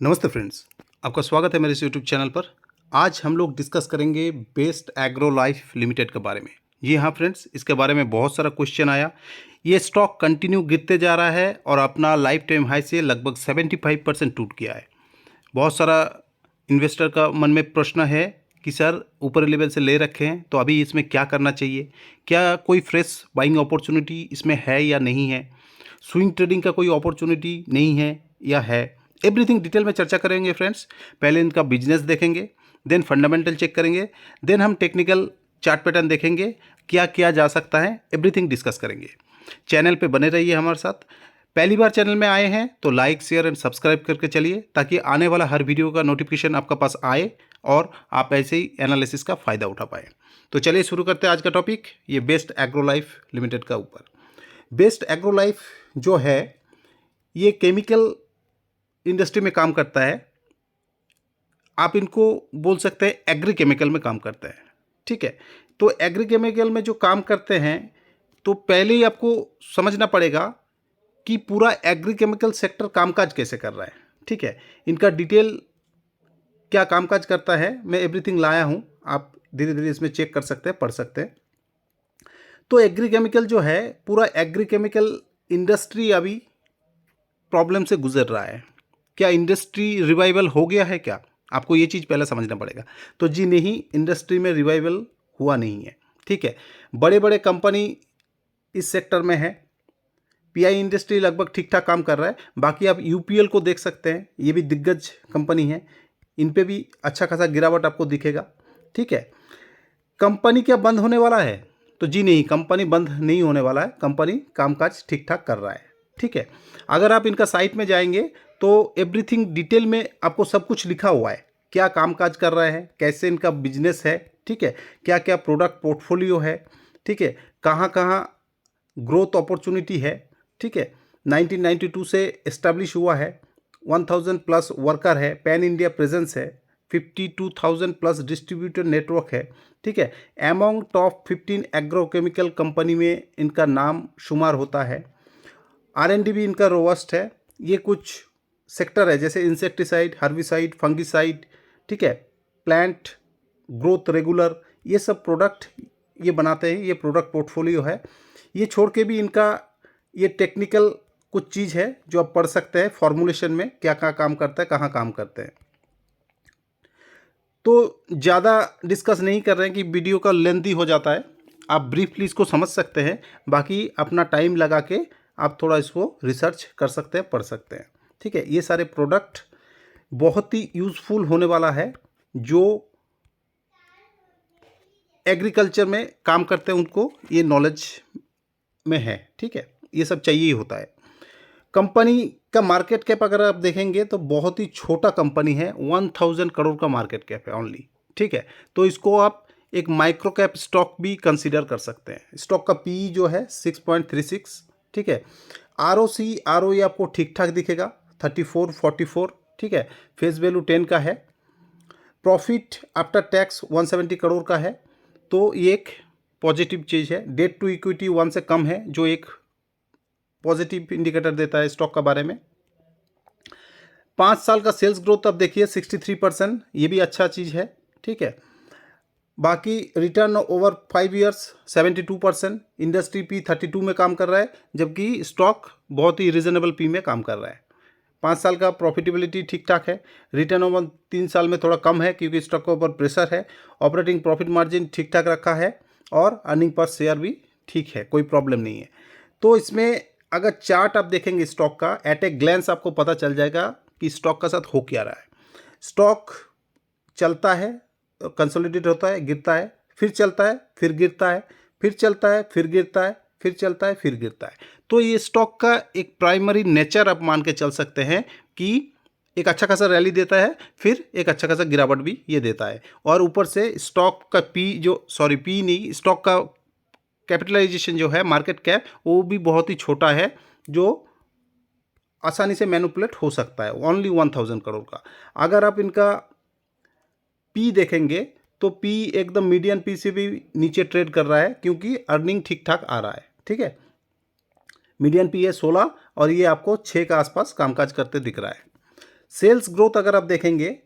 नमस्ते फ्रेंड्स, आपका स्वागत है मेरे इस यूट्यूब चैनल पर। आज हम लोग डिस्कस करेंगे बेस्ट एग्रो लाइफ लिमिटेड के बारे में। जी हाँ फ्रेंड्स, इसके बारे में बहुत सारा क्वेश्चन आया। ये स्टॉक कंटिन्यू गिरते जा रहा है और अपना लाइफ टाइम हाई से लगभग 75% टूट गया है। बहुत सारा इन्वेस्टर का मन में प्रश्न है कि सर ऊपर लेवल से ले रखे हैं तो अभी इसमें क्या करना चाहिए, क्या कोई फ्रेश बाइंग अपॉर्चुनिटी इसमें है या नहीं है, स्विंग ट्रेडिंग का कोई अपॉर्चुनिटी नहीं है या है। एवरीथिंग डिटेल में चर्चा करेंगे फ्रेंड्स। पहले इनका बिजनेस देखेंगे, देन फंडामेंटल चेक करेंगे, देन हम टेक्निकल चार्ट पैटर्न देखेंगे, क्या किया जा सकता है, एवरीथिंग डिस्कस करेंगे। चैनल पे बने रहिए हमारे साथ। पहली बार चैनल में आए हैं तो लाइक शेयर एंड सब्सक्राइब करके चलिए, ताकि आने वाला हर वीडियो का नोटिफिकेशन आपका पास आए और आप ऐसे ही एनालिसिस का फ़ायदा उठा पाएँ। तो चलिए शुरू करते हैं आज का टॉपिक, ये बेस्ट एग्रो लाइफ लिमिटेड का ऊपर। बेस्ट एग्रो लाइफ जो है ये केमिकल इंडस्ट्री में काम करता है। आप इनको बोल सकते हैं एग्री केमिकल में काम करता है, ठीक है। तो एग्री केमिकल में जो काम करते हैं तो पहले ही आपको समझना पड़ेगा कि पूरा एग्री केमिकल सेक्टर कामकाज कैसे कर रहा है, ठीक है। इनका डिटेल क्या कामकाज करता है मैं एवरीथिंग लाया हूँ, आप धीरे धीरे इसमें चेक कर सकते हैं, पढ़ सकते हैं। तो एग्री केमिकल जो है, पूरा एग्री केमिकल इंडस्ट्री अभी प्रॉब्लम से गुजर रहा है। क्या इंडस्ट्री रिवाइवल हो गया है क्या, आपको ये चीज़ पहले समझना पड़ेगा। तो जी नहीं, इंडस्ट्री में रिवाइवल हुआ नहीं है, ठीक है। बड़े बड़े कंपनी इस सेक्टर में है। पीआई इंडस्ट्री लगभग ठीक ठाक काम कर रहा है। बाकी आप यूपीएल को देख सकते हैं, ये भी दिग्गज कंपनी है, इन पे भी अच्छा खासा गिरावट आपको दिखेगा, ठीक है। कंपनी क्या बंद होने वाला है? तो जी नहीं, कंपनी बंद नहीं होने वाला है, कंपनी कामकाज ठीक ठाक कर रहा है, ठीक है। अगर आप इनका साइट में जाएंगे तो एवरीथिंग डिटेल में आपको सब कुछ लिखा हुआ है, क्या कामकाज कर रहा है, कैसे इनका बिजनेस है, ठीक है, क्या क्या प्रोडक्ट पोर्टफोलियो है, ठीक है, कहाँ कहाँ ग्रोथ अपॉर्चुनिटी है, ठीक है। 1992 से इस्टेब्लिश हुआ है, 1000 प्लस वर्कर है, पैन इंडिया प्रेजेंस है, 52,000 प्लस डिस्ट्रीब्यूटर नेटवर्क है, ठीक है। एमोंग टॉप 15 एग्रोकेमिकल कंपनी में इनका नाम शुमार होता है। R&D भी इनका रोबस्ट है। ये कुछ सेक्टर है जैसे इंसेक्टिसाइड, हर्बिसाइड, फंगिसाइड, ठीक है, प्लांट ग्रोथ रेगुलर, ये सब प्रोडक्ट ये बनाते हैं, ये प्रोडक्ट पोर्टफोलियो है। ये छोड़ के भी इनका ये टेक्निकल कुछ चीज़ है जो आप पढ़ सकते हैं, फॉर्मुलेशन में क्या क्या काम करता है, कहाँ काम करते हैं। तो ज़्यादा डिस्कस नहीं कर रहे हैं कि वीडियो का लेंथी हो जाता है, आप ब्रीफली इसको समझ सकते हैं। बाकी अपना टाइम लगा के आप थोड़ा इसको रिसर्च कर सकते हैं, पढ़ सकते हैं, ठीक है। ये सारे प्रोडक्ट बहुत ही यूज़फुल होने वाला है, जो एग्रीकल्चर में काम करते हैं उनको ये नॉलेज में है, ठीक है। ये सब चाहिए ही होता है। कंपनी का मार्केट कैप अगर आप देखेंगे तो बहुत ही छोटा कंपनी है, 1000 करोड़ का मार्केट कैप है ओनली, ठीक है। तो इसको आप एक माइक्रो कैप स्टॉक भी कंसीडर कर सकते हैं। स्टॉक का पी जो है 6.36, ठीक है। ROE आपको ठीक ठाक दिखेगा 34, 44, ठीक है। फेस वैल्यू 10 का है। प्रॉफिट आफ्टर टैक्स 170 करोड़ का है, तो ये एक पॉजिटिव चीज़ है। डेट टू इक्विटी 1 से कम है, जो एक पॉजिटिव इंडिकेटर देता है स्टॉक का बारे में। 5 साल का सेल्स ग्रोथ अब देखिए 63%, ये भी अच्छा चीज़ है, ठीक है। बाकी return over 5 years 72%, industry P 32 में काम कर रहा है, जबकि स्टॉक बहुत ही रिजनेबल पी में काम कर रहा है। 5 साल का प्रॉफिटेबिलिटी ठीक ठाक है। रिटर्न ओवर 3 साल में थोड़ा कम है क्योंकि स्टॉक के ऊपर प्रेशर है। ऑपरेटिंग प्रॉफिट मार्जिन ठीक ठाक रखा है और अर्निंग पर शेयर भी ठीक है, कोई प्रॉब्लम नहीं है। तो इसमें अगर चार्ट आप देखेंगे स्टॉक का, एट ए ग्लैंस आपको पता चल जाएगा कि स्टॉक का साथ हो क्या रहा है। स्टॉक चलता है, कंसोलिडेट होता है, गिरता है, फिर चलता है, फिर गिरता है, फिर चलता है, फिर गिरता है, फिर चलता है, फिर गिरता है। तो ये स्टॉक का एक प्राइमरी नेचर आप मान के चल सकते हैं कि एक अच्छा खासा रैली देता है, फिर एक अच्छा खासा गिरावट भी ये देता है। और ऊपर से स्टॉक का पी नहीं, स्टॉक का कैपिटलाइजेशन जो है, मार्केट कैप, वो भी बहुत ही छोटा है, जो आसानी से मैनिपुलेट हो सकता है। ओनली 1000 करोड़ का। अगर आप इनका पी देखेंगे तो पी एकदम मीडियन पी से भी नीचे ट्रेड कर रहा है, क्योंकि अर्निंग ठीक ठाक आ रहा है, ठीक है। मीडियन पी है 16 और ये आपको 6 के आसपास कामकाज करते दिख रहा है। सेल्स ग्रोथ अगर आप देखेंगे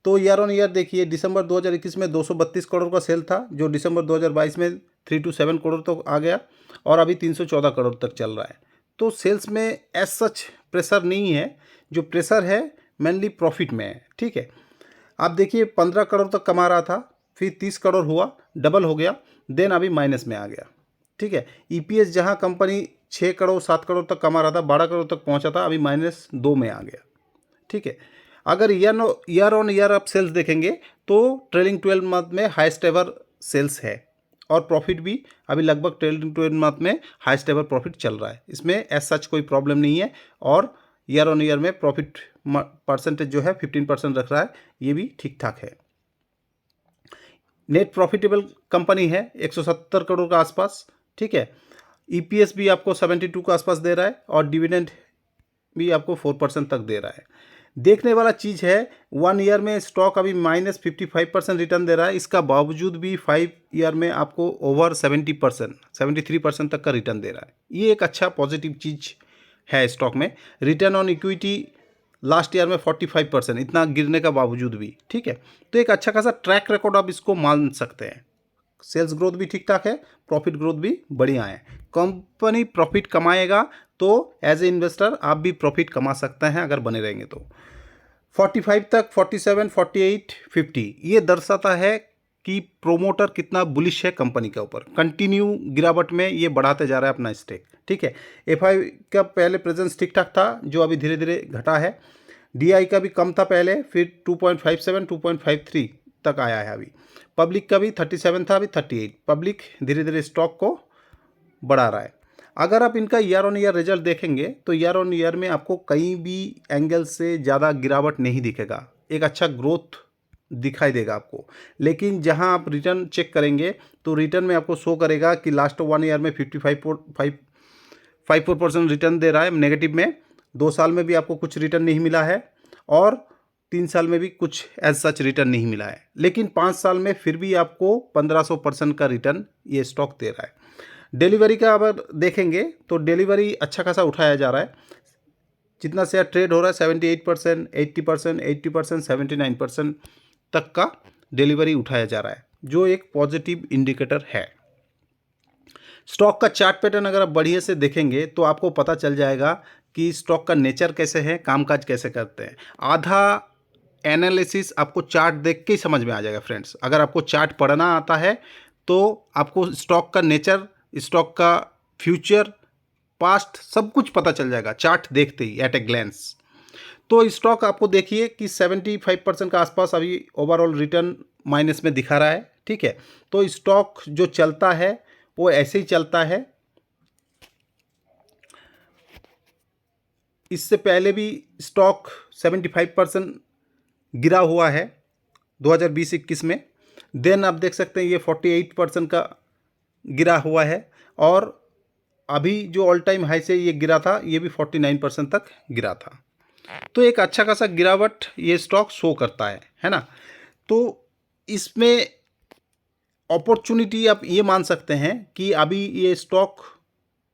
तो ईयर ऑन ईयर देखिए, दिसंबर 2021 में 232 करोड़ का सेल था, जो दिसंबर 2022 में 327 करोड़ तक आ गया और अभी 314 करोड़ तक चल रहा है। तो सेल्स में एज सच प्रेशर नहीं है, जो प्रेशर है मेनली प्रॉफिट में है। ठीक है, आप देखिए 15 करोड़ तक कमा रहा था, फिर 30 करोड़ हुआ, डबल हो गया, देन अभी माइनस में आ गया। ठीक है, ईपीएस जहां कंपनी 6 करोड़ 7 करोड़ तक कमा रहा था, 12 करोड़ तक पहुंचा था, अभी -2 में आ गया। ठीक है, अगर ईयर ऑन ईयर आप सेल्स देखेंगे तो ट्रेलिंग 12 मंथ में हाईएस्ट एवर सेल्स है और प्रॉफिट भी अभी लगभग ट्रेलिंग 12 मंथ में हाईएस्ट एवर प्रॉफिट चल रहा है। इसमें एज सच कोई प्रॉब्लम नहीं है और ईयर ऑन ईयर में प्रॉफिट परसेंटेज जो है 15% रख रहा है, ये भी ठीक ठाक है। नेट प्रॉफिटेबल कंपनी है 170 करोड़ के आसपास। ठीक है, ईपीएस भी आपको 72 के आसपास दे रहा है और डिविडेंड भी आपको 4% तक दे रहा है। देखने वाला चीज़ है, 1 ईयर में स्टॉक अभी -55% रिटर्न दे रहा है, इसका बावजूद भी 5 ईयर में आपको ओवर 70% 73% तक का रिटर्न दे रहा है। ये एक अच्छा पॉजिटिव चीज़ है स्टॉक में। Return on equity last year में 45%, इतना गिरने का बावजूद भी। ठीक है, तो एक अच्छा खासा ट्रैक रिकॉर्ड आप इसको मान सकते हैं। सेल्स ग्रोथ भी ठीक ठाक है, प्रॉफिट ग्रोथ भी बढ़िया है। कंपनी प्रॉफिट कमाएगा तो एज ए इन्वेस्टर आप भी प्रॉफिट कमा सकते हैं अगर बने रहेंगे तो। 45 तक, 47, 48, 50 ये दर्शाता है कि प्रोमोटर कितना बुलिश है कंपनी के ऊपर। कंटिन्यू गिरावट में ये बढ़ाते जा रहा है अपना स्टेक। ठीक है, एफआई का पहले प्रेजेंस ठीक ठाक था, जो अभी धीरे धीरे घटा है। डीआई का भी कम था पहले, फिर 2.57, 2.53 तक आया है अभी। पब्लिक का भी 37 था, अभी 38। पब्लिक धीरे धीरे स्टॉक को बढ़ा रहा है। अगर आप इनका ईयर ऑन ईयर रिजल्ट देखेंगे तो ईयर ऑन ईयर में आपको कहीं भी एंगल से ज़्यादा गिरावट नहीं दिखेगा, एक अच्छा ग्रोथ दिखाई देगा आपको। लेकिन जहां आप रिटर्न चेक करेंगे तो रिटर्न में आपको शो करेगा कि लास्ट 1 ईयर में 54% रिटर्न दे रहा है नेगेटिव में। 2 साल में भी आपको कुछ रिटर्न नहीं मिला है और 3 साल में भी कुछ एज सच रिटर्न नहीं मिला है। लेकिन 5 साल में फिर भी आपको 1500% का रिटर्न ये स्टॉक दे रहा है। डिलीवरी का अगर देखेंगे तो डिलीवरी अच्छा खासा उठाया जा रहा है। जितना शेयर ट्रेड हो रहा है 78%, 80%, 80%, 79% तक का डिलीवरी उठाया जा रहा है, जो एक पॉजिटिव इंडिकेटर है। स्टॉक का चार्ट पैटर्न अगर आप बढ़िया से देखेंगे तो आपको पता चल जाएगा कि स्टॉक का नेचर कैसे है, कामकाज कैसे करते हैं। आधा एनालिसिस आपको चार्ट देख के ही समझ में आ जाएगा फ्रेंड्स। अगर आपको चार्ट पढ़ना आता है तो आपको स्टॉक का नेचर, स्टॉक का फ्यूचर, पास्ट सब कुछ पता चल जाएगा चार्ट देखते ही एट ए ग्लैंस। तो स्टॉक आपको देखिए कि 75% का आसपास अभी ओवरऑल रिटर्न माइनस में दिखा रहा है। ठीक है, तो स्टॉक जो चलता है वो ऐसे ही चलता है। इससे पहले भी स्टॉक 75% गिरा हुआ है 2020-21 में। देन आप देख सकते हैं ये 48% का गिरा हुआ है और अभी जो ऑल टाइम हाई से ये गिरा था ये भी 49% तक गिरा था। तो एक अच्छा खासा गिरावट ये स्टॉक शो करता है ना। तो इसमें अपॉर्चुनिटी आप ये मान सकते हैं कि अभी ये स्टॉक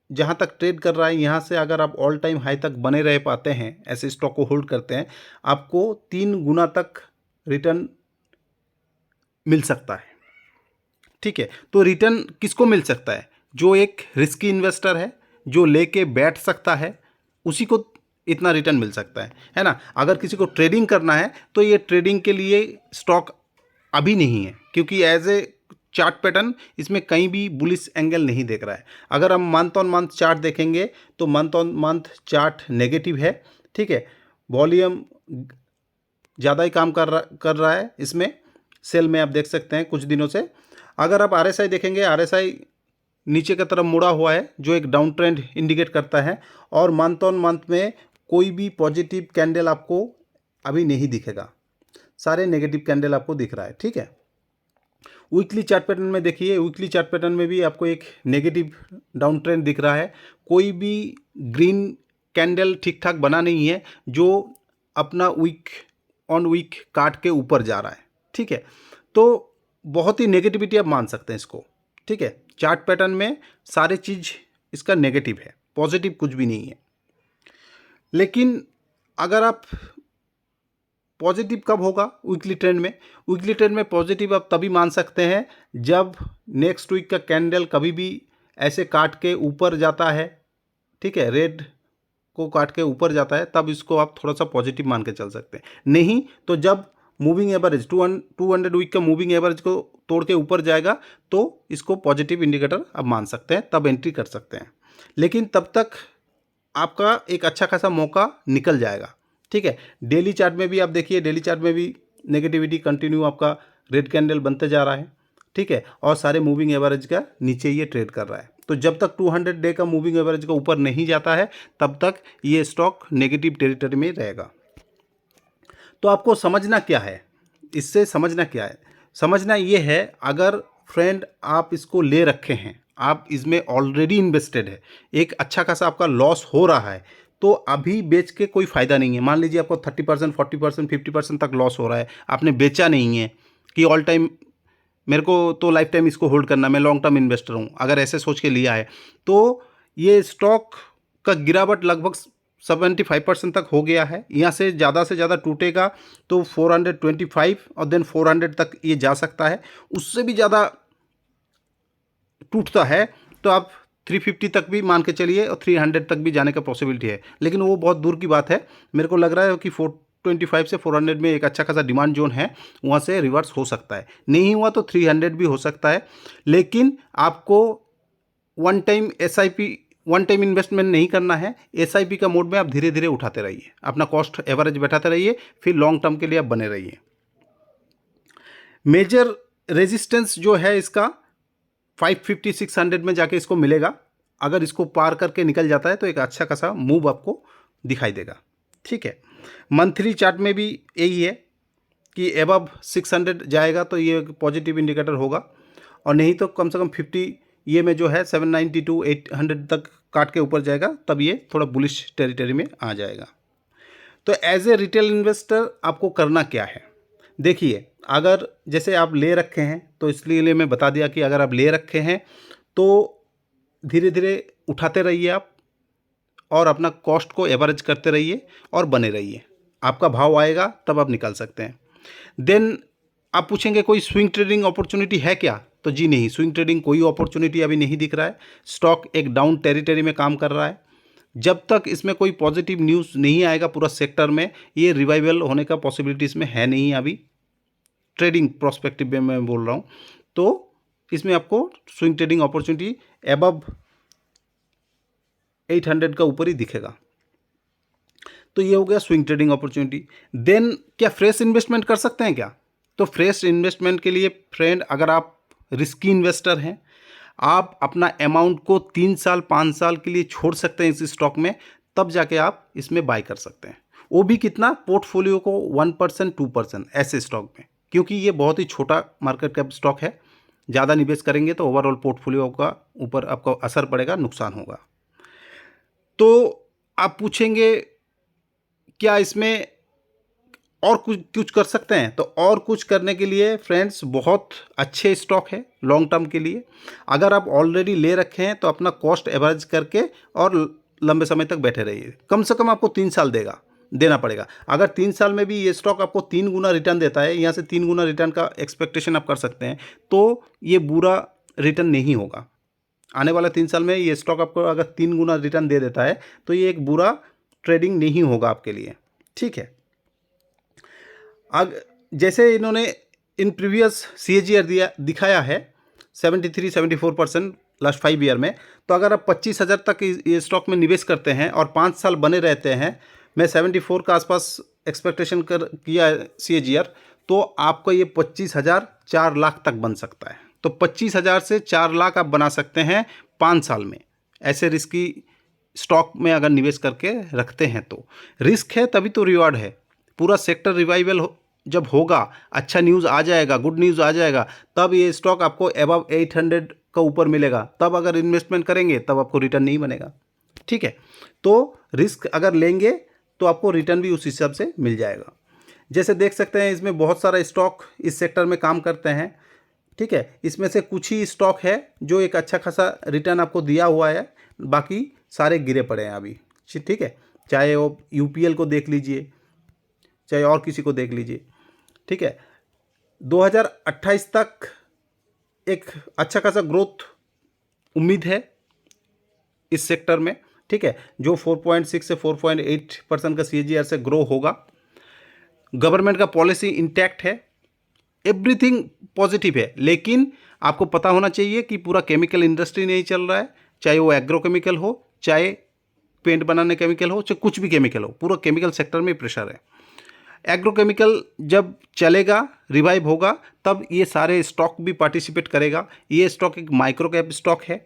जहाँ तक ट्रेड कर रहा है, यहाँ से अगर आप ऑल टाइम हाई तक बने रह पाते हैं, ऐसे स्टॉक को होल्ड करते हैं, आपको 3 गुना तक रिटर्न मिल सकता है। ठीक है, तो रिटर्न किसको मिल सकता है? जो एक रिस्की इन्वेस्टर है, जो लेके बैठ सकता है, उसी को इतना रिटर्न मिल सकता है ना। अगर किसी को ट्रेडिंग करना है तो ये ट्रेडिंग के लिए स्टॉक अभी नहीं है, क्योंकि एज ए चार्ट पैटर्न इसमें कहीं भी बुलिश एंगल नहीं देख रहा है। अगर हम मंथ ऑन मंथ चार्ट देखेंगे तो month on month chart negative है। ठीक है, वॉल्यूम ज़्यादा ही काम कर रहा है इसमें। सेल में आप देख सकते हैं कुछ दिनों से। अगर आप आरएसआई देखेंगे, आरएसआई नीचे की तरफ मुड़ा हुआ है, जो एक डाउन ट्रेंड इंडिकेट करता है। और मंथ ऑन मंथ में कोई भी पॉजिटिव कैंडल आपको अभी नहीं दिखेगा, सारे नेगेटिव कैंडल आपको दिख रहा है। ठीक है, वीकली चार्ट पैटर्न में देखिए, वीकली चार्ट पैटर्न में भी आपको एक नेगेटिव डाउन ट्रेंड दिख रहा है। कोई भी ग्रीन कैंडल ठीक ठाक बना नहीं है जो अपना वीक ऑन वीक काट के ऊपर जा रहा है। ठीक है, तो बहुत ही नेगेटिविटी आप मान सकते हैं इसको। ठीक है, चार्ट पैटर्न में सारे चीज़ इसका नेगेटिव है, पॉजिटिव कुछ भी नहीं है। लेकिन अगर आप पॉजिटिव कब होगा? वीकली ट्रेंड में। वीकली ट्रेंड में पॉजिटिव आप तभी मान सकते हैं जब नेक्स्ट वीक का कैंडल कभी भी ऐसे काट के ऊपर जाता है, ठीक है, रेड को काट के ऊपर जाता है, तब इसको आप थोड़ा सा पॉजिटिव मान के चल सकते हैं। नहीं तो जब मूविंग एवरेज 200 वीक का मूविंग एवरेज को तोड़ के ऊपर जाएगा तो इसको पॉजिटिव इंडिकेटर आप मान सकते हैं, तब एंट्री कर सकते हैं। लेकिन तब तक आपका एक अच्छा खासा मौका निकल जाएगा, ठीक है। डेली चार्ट में भी आप देखिए, डेली चार्ट में भी नेगेटिविटी कंटिन्यू आपका रेड कैंडल बनते जा रहा है, ठीक है, और सारे मूविंग एवरेज का नीचे ये ट्रेड कर रहा है। तो जब तक 200 डे का मूविंग एवरेज का ऊपर नहीं जाता है तब तक ये स्टॉक नेगेटिव टेरिटरी में रहेगा। तो आपको समझना क्या है, इससे समझना क्या है? समझना ये है, अगर फ्रेंड आप इसको ले रखे हैं, आप इसमें ऑलरेडी इन्वेस्टेड है, एक अच्छा खासा आपका लॉस हो रहा है, तो अभी बेच के कोई फ़ायदा नहीं है। मान लीजिए आपको 30%, 40%, 50% तक लॉस हो रहा है, आपने बेचा नहीं है कि ऑल टाइम मेरे को तो लाइफ टाइम इसको होल्ड करना, मैं लॉन्ग टर्म इन्वेस्टर हूँ, अगर ऐसे सोच के लिया है तो ये स्टॉक का गिरावट लगभग 75% तक हो गया है। यहाँ से ज़्यादा टूटेगा तो 425 और देन 400 तक ये जा सकता है। उससे भी ज़्यादा टूटता है तो आप 350 तक भी मान के चलिए और 300 तक भी जाने का पॉसिबिलिटी है, लेकिन वो बहुत दूर की बात है। मेरे को लग रहा है कि 425 से 400 में एक अच्छा खासा डिमांड जोन है, वहाँ से रिवर्स हो सकता है। नहीं हुआ तो 300 भी हो सकता है, लेकिन आपको वन टाइम इन्वेस्टमेंट नहीं करना है। एसआईपी का मोड में आप धीरे धीरे उठाते रहिए, अपना कॉस्ट एवरेज बैठाते रहिए, फिर लॉन्ग टर्म के लिए आप बने रहिए। मेजर रेजिस्टेंस जो है इसका 550-600 में जाके इसको मिलेगा। अगर इसको पार करके निकल जाता है तो एक अच्छा खासा मूव आपको दिखाई देगा, ठीक है। मंथली चार्ट में भी यही है कि एबव 600 जाएगा तो ये पॉजिटिव इंडिकेटर होगा, और नहीं तो कम से कम 50 ये में जो है 790 to 800 तक काट के ऊपर जाएगा, तब ये थोड़ा बुलिश टेरिटरी में आ जाएगा। तो एज ए रिटेल इन्वेस्टर आपको करना क्या है? देखिए, अगर जैसे आप ले रखे हैं तो इसलिए मैं बता दिया कि अगर आप ले रखे हैं तो धीरे धीरे उठाते रहिए आप, और अपना कॉस्ट को एवरेज करते रहिए और बने रहिए। आपका भाव आएगा तब आप निकल सकते हैं। देन आप पूछेंगे कोई स्विंग ट्रेडिंग अपॉर्चुनिटी है क्या? तो जी नहीं, स्विंग ट्रेडिंग कोई अपॉर्चुनिटी अभी नहीं दिख रहा है। स्टॉक एक डाउन टेरिटरी में काम कर रहा है। जब तक इसमें कोई पॉजिटिव न्यूज़ नहीं आएगा पूरा सेक्टर में, ये रिवाइवल होने का पॉसिबिलिटी इसमें है नहीं अभी, ट्रेडिंग प्रोस्पेक्टिव में मैं बोल रहा हूँ। तो इसमें आपको स्विंग ट्रेडिंग अपॉर्चुनिटी एबव 800 का ऊपर ही दिखेगा। तो ये हो गया स्विंग ट्रेडिंग अपॉर्चुनिटी। देन क्या फ्रेश इन्वेस्टमेंट कर सकते हैं क्या? तो फ्रेश इन्वेस्टमेंट के लिए फ्रेंड, अगर आप रिस्की इन्वेस्टर हैं, आप अपना अमाउंट को 3 साल 5 साल के लिए छोड़ सकते हैं इस स्टॉक में, तब जाके आप इसमें बाय कर सकते हैं। वो भी कितना? पोर्टफोलियो को 1% 2% ऐसे स्टॉक में, क्योंकि ये बहुत ही छोटा मार्केट कैप स्टॉक है। ज़्यादा निवेश करेंगे तो ओवरऑल पोर्टफोलियो का ऊपर आपको असर पड़ेगा, नुकसान होगा। तो आप पूछेंगे क्या इसमें और कुछ कर सकते हैं? तो और कुछ करने के लिए फ्रेंड्स बहुत अच्छे स्टॉक है लॉन्ग टर्म के लिए। अगर आप ऑलरेडी ले रखे हैं तो अपना कॉस्ट एवरेज करके और लंबे समय तक बैठे रहिए। कम से कम आपको 3 साल देना पड़ेगा। अगर 3 साल में भी ये स्टॉक आपको 3 गुना रिटर्न देता है, यहाँ से 3 गुना रिटर्न का एक्सपेक्टेशन आप कर सकते हैं, तो ये बुरा रिटर्न नहीं होगा। आने वाला 3 साल में ये स्टॉक आपको अगर 3 गुना रिटर्न दे देता है तो ये एक बुरा ट्रेडिंग नहीं होगा आपके लिए, ठीक है। जैसे इन्होंने इन प्रीवियस CAGR दिखाया है 73-74% लास्ट 5 ईयर में, तो अगर आप 25,000 तक ये स्टॉक में निवेश करते हैं और 5 साल बने रहते हैं, मैं 74 का आसपास एक्सपेक्टेशन किया है CAGR, तो आपको ये 25,000 4 लाख तक बन सकता है। तो 25,000 से 4 लाख आप बना सकते हैं 5 साल में, ऐसे रिस्की स्टॉक में अगर निवेश करके रखते हैं। तो रिस्क है तभी तो रिवॉर्ड है। पूरा सेक्टर रिवाइवल जब होगा, अच्छा न्यूज़ आ जाएगा, गुड न्यूज़ आ जाएगा, तब ये स्टॉक आपको एबव 800 का ऊपर मिलेगा। तब अगर इन्वेस्टमेंट करेंगे तब आपको रिटर्न नहीं बनेगा, ठीक है। तो रिस्क अगर लेंगे तो आपको रिटर्न भी उस हिसाब से मिल जाएगा। जैसे देख सकते हैं इसमें बहुत सारा स्टॉक इस सेक्टर में काम करते हैं, ठीक है। इसमें से कुछ ही स्टॉक है जो एक अच्छा खासा रिटर्न आपको दिया हुआ है, बाकी सारे गिरे पड़े हैं अभी, ठीक है। चाहे वो UPL को देख लीजिए, चाहे और किसी को देख लीजिए, ठीक है। 2028 तक एक अच्छा खासा ग्रोथ उम्मीद है इस सेक्टर में, ठीक है, जो 4.6 से 4.8% का CAGR से ग्रो होगा। गवर्नमेंट का पॉलिसी इंटैक्ट है, एवरीथिंग पॉजिटिव है, लेकिन आपको पता होना चाहिए कि पूरा केमिकल इंडस्ट्री नहीं चल रहा है, चाहे वो एग्रोकेमिकल हो, चाहे पेंट बनाने केमिकल हो, चाहे कुछ भी केमिकल हो, पूरा केमिकल सेक्टर में प्रेशर है। एग्रोकेमिकल जब चलेगा, रिवाइव होगा, तब ये सारे स्टॉक भी पार्टिसिपेट करेगा। ये स्टॉक एक माइक्रो कैप स्टॉक है,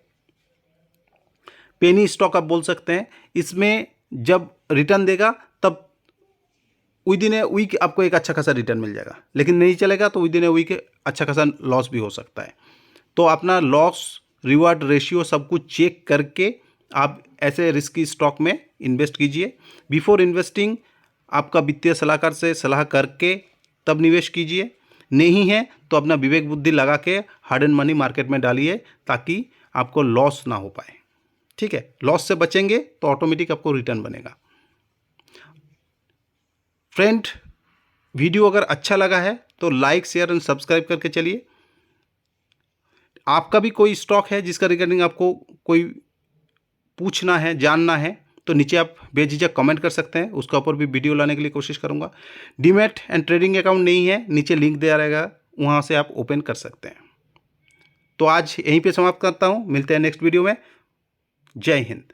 पेनी स्टॉक आप बोल सकते हैं। इसमें जब रिटर्न देगा तब विद इन ए वीक आपको एक अच्छा खासा रिटर्न मिल जाएगा, लेकिन नहीं चलेगा तो विद इन ए वीक अच्छा खासा लॉस भी हो सकता है। तो अपना लॉस रिवार्ड रेशियो सब कुछ चेक करके आप ऐसे रिस्की स्टॉक में इन्वेस्ट कीजिए। बिफोर इन्वेस्टिंग आपका वित्तीय सलाहकार से सलाह करके तब निवेश कीजिए। नहीं है तो अपना विवेक बुद्धि लगा के हार्ड एंड मनी मार्केट में डालिए, ताकि आपको लॉस ना हो पाए, ठीक है। लॉस से बचेंगे तो ऑटोमेटिक आपको रिटर्न बनेगा। फ्रेंड, वीडियो अगर अच्छा लगा है तो लाइक, शेयर एंड सब्सक्राइब करके चलिए। आपका भी कोई स्टॉक है जिसका रिगार्डिंग आपको कोई पूछना है, जानना है, तो नीचे आप बेझिझक कमेंट कर सकते हैं, उसका ऊपर भी वीडियो लाने के लिए कोशिश करूंगा। डीमैट एंड ट्रेडिंग अकाउंट नहीं है, नीचे लिंक दिया रहेगा, वहां से आप ओपन कर सकते हैं। तो आज यहीं पे समाप्त करता हूं, मिलते हैं नेक्स्ट वीडियो में। जय हिंद।